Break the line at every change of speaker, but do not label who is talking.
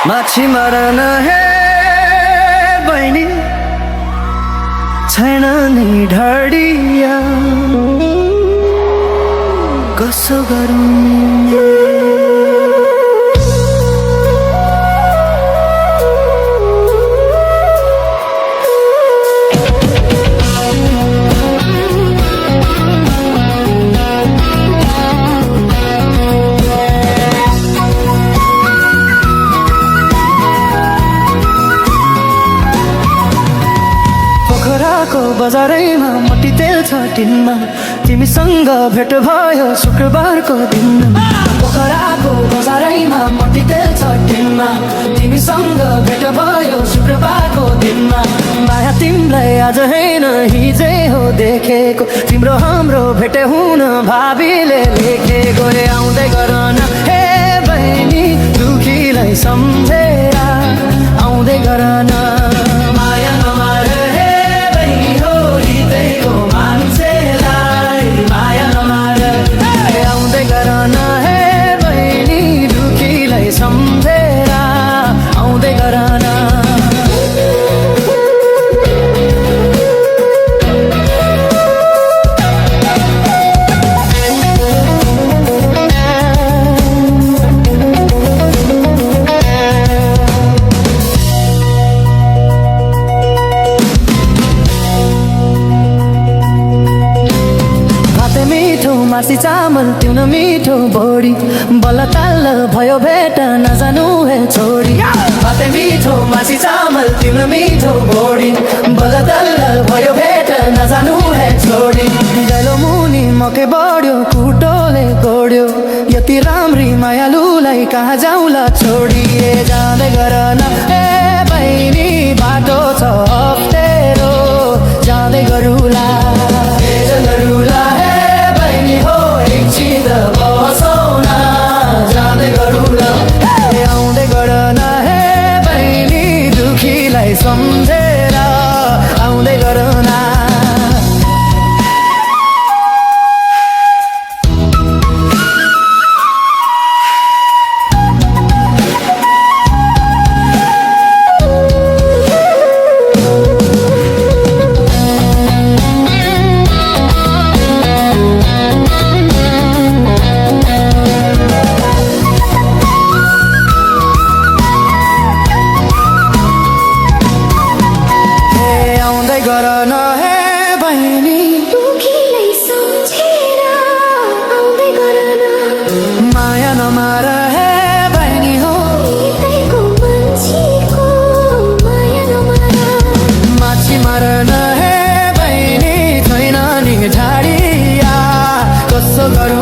माछी मरन हे बहिनी छैन नि ढडिया कसो गरौँ बजारैमा मट्टी तेल छ टिनमा तिमीसँग भेट भयो शुक्रबारको दिनमा पोखराको बजारैमा मट्टी तेल छ टिनमा तिमीसँग भेट भयो शुक्रबारको दिनमा माया तिमीलाई आज हैन हिजै हो देखेको तिम्रो हाम्रो भेट हुन भावीले लेखेको रे आउँदै गर न हे बहिनी दुखीलाई सम्झेर आउँदै गर न माया नमार सम्झेर आउँदै गर न मार्सी चामल तिउन मिठो बोडी बल्ल ताल भयो भेट नजानु हे छोडी भाते मिठो मार्सी चामल तिउन मिठो बोडी बल्ल ताल भयो भेट नजानु हे छोडी गलो मुनि मकै बढ्यो कुटोले गोड्यो यति राम्री मायालुलाई कहाँ जाउँला छोडी जाँदै गर न ए बहिनी बाटो छ अप्ठ्यारो जाँदै गरुला आउँदै गर न हे बहिनी दुखीलाई सम्झेर आउँदै गर न गर न हे बहिनी
दुखीलाई सम्झेर आउँदै गर न
माया नमार हे बहिनी हो
हृदयको मान्छेको माया नमार
माछी मरन हे बहिनी छैन नि ढाडिया कसो गरौँ